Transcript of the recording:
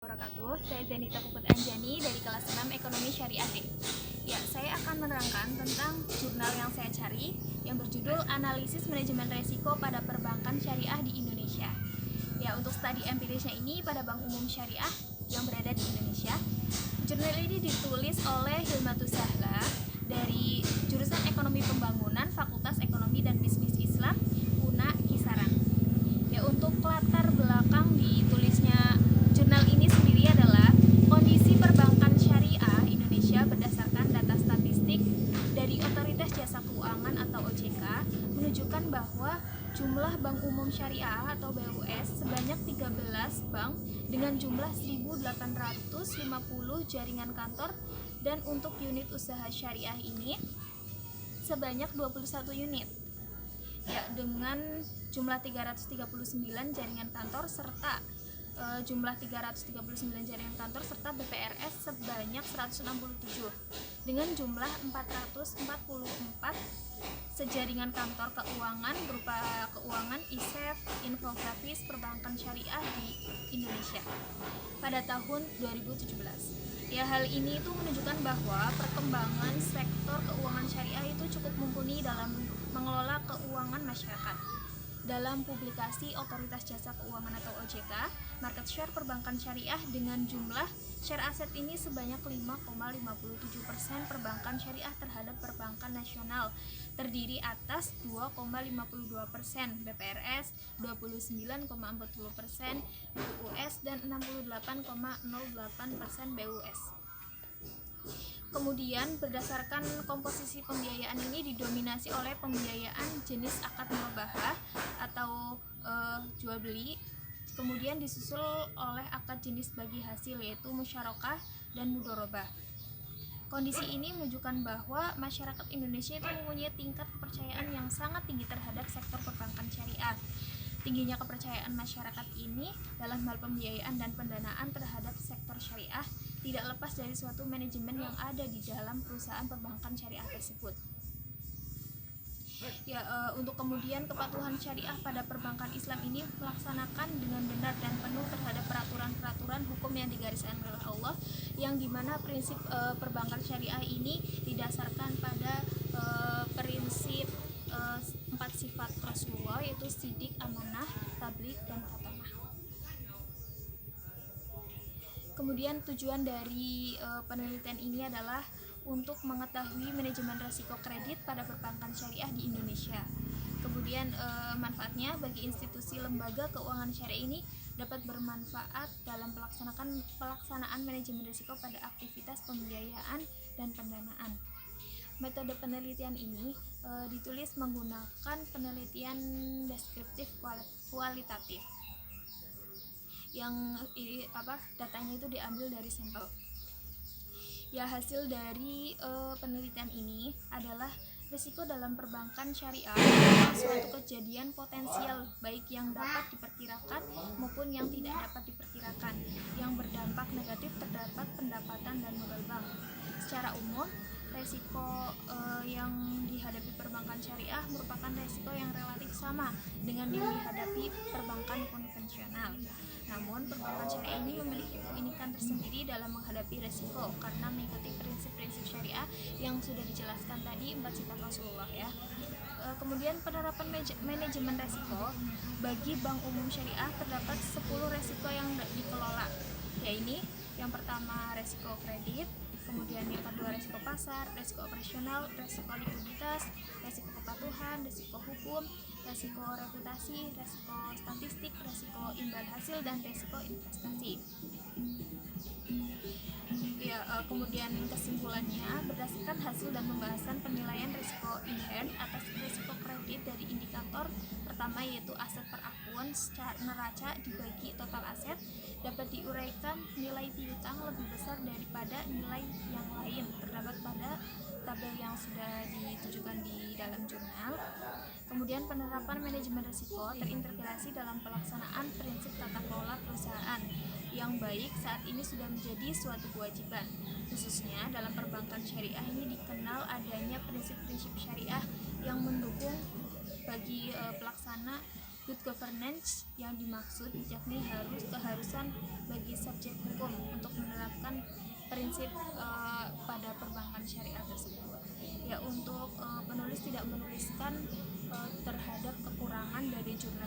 Wabarakatuh. Saya Zenita Puput Anjani dari kelas 6 Ekonomi Syariah D. Ya, saya akan menerangkan tentang jurnal yang saya cari yang berjudul Analisis Manajemen Resiko pada Perbankan Syariah di Indonesia. Ya, untuk studi empirisnya ini pada Bank Umum Syariah yang berada di Indonesia. Jurnal ini ditulis oleh Hilmatus Zahla dari jurusan Ekonomi Pembangunan Fakultas Ekonomi dan Bisnis Islam UNA Kisaran. Ya, untuk latar belakang ditulisnya jurnal ini sendiri adalah kondisi perbankan syariah Indonesia berdasarkan data statistik dari Otoritas Jasa Keuangan atau OJK menunjukkan bahwa jumlah bank umum syariah atau BUS sebanyak 13 bank dengan jumlah 1.850 jaringan kantor, dan untuk unit usaha syariah ini sebanyak 21 unit. Ya, dengan jumlah 339 jaringan kantor serta jumlah 339 jaringan kantor serta BPRS sebanyak 167 dengan jumlah 444 sejaringan kantor keuangan berupa keuangan, ISEF, infografis, perbankan syariah di Indonesia pada tahun 2017. Ya, hal ini itu menunjukkan bahwa perkembangan sektor keuangan syariah itu cukup mumpuni dalam mengelola keuangan masyarakat. Dalam publikasi Otoritas Jasa Keuangan atau OJK, market share perbankan syariah dengan jumlah share aset ini sebanyak 5,57% perbankan syariah terhadap perbankan nasional, terdiri atas 2,52% BPRS, 29,40% BUS, dan 68,08% BUS. Kemudian berdasarkan komposisi pembiayaan ini didominasi oleh pembiayaan jenis akad murabahah atau jual beli, kemudian disusul oleh akad jenis bagi hasil yaitu musyarakah dan mudharabah. Kondisi ini menunjukkan bahwa masyarakat Indonesia itu mempunyai tingkat kepercayaan yang sangat tinggi terhadap sektor perbankan syariah. Tingginya kepercayaan masyarakat ini dalam hal pembiayaan dan pendanaan terhadap sektor syariah tidak lepas dari suatu manajemen yang ada di dalam perusahaan perbankan syariah tersebut. Ya, untuk kemudian kepatuhan syariah pada perbankan Islam ini melaksanakan dengan benar dan penuh terhadap peraturan-peraturan hukum yang digariskan oleh Allah, yang dimana prinsip perbankan syariah ini didasarkan pada prinsip 4 sifat Rasulullah, yaitu sidik, amanah, tabligh, dan khatamah. Kemudian tujuan dari penelitian ini adalah untuk mengetahui manajemen risiko kredit pada perbankan syariah di Indonesia. Kemudian manfaatnya bagi institusi lembaga keuangan syariah ini dapat bermanfaat dalam pelaksanaan manajemen risiko pada aktivitas pembiayaan dan pendanaan. Metode penelitian ini ditulis menggunakan penelitian deskriptif kualitatif, yang datanya itu diambil dari sampel. Ya, hasil dari penelitian ini adalah risiko dalam perbankan syariah adalah suatu kejadian potensial baik yang dapat diperkirakan maupun yang tidak dapat diperkirakan yang berdampak negatif terhadap pendapatan dan modal bank. Secara umum, resiko yang dihadapi perbankan syariah merupakan resiko yang relatif sama dengan yang dihadapi perbankan konvensional. Namun, perbankan syariah ini memiliki keunikan tersendiri dalam menghadapi resiko karena mengikuti prinsip-prinsip syariah yang sudah dijelaskan tadi, 4 sifat Rasulullah ya. Kemudian penerapan manajemen resiko bagi bank umum syariah terdapat 10 resiko yang dikelola, yaitu yang pertama resiko kredit, kemudian yang kedua resiko pasar, resiko operasional, resiko likuiditas, resiko kepatuhan, resiko hukum, resiko reputasi, resiko statistik, resiko imbal hasil, dan resiko investasi. Ya, kemudian kesimpulannya berdasarkan hasil dan pembahasan penilaian risiko inherent atas risiko kredit dari indikator pertama yaitu aset per akun secara neraca dibagi total aset, dapat diuraikan nilai piutang lebih besar daripada nilai yang lain terdapat pada tabel yang sudah ditujukan di dalam jurnal. Kemudian penerapan manajemen risiko terintegrasi dalam pelaksanaan prinsip tata kelola perusahaan yang baik saat ini sudah menjadi suatu kewajiban. Khususnya dalam perbankan syariah ini dikenal adanya prinsip-prinsip syariah yang mendukung bagi pelaksana Good governance yang dimaksud yakni keharusan bagi subjek hukum untuk menerapkan prinsip pada perbankan syariah tersebut. Ya, untuk penulis tidak menuliskan terhadap kekurangan dari jurnal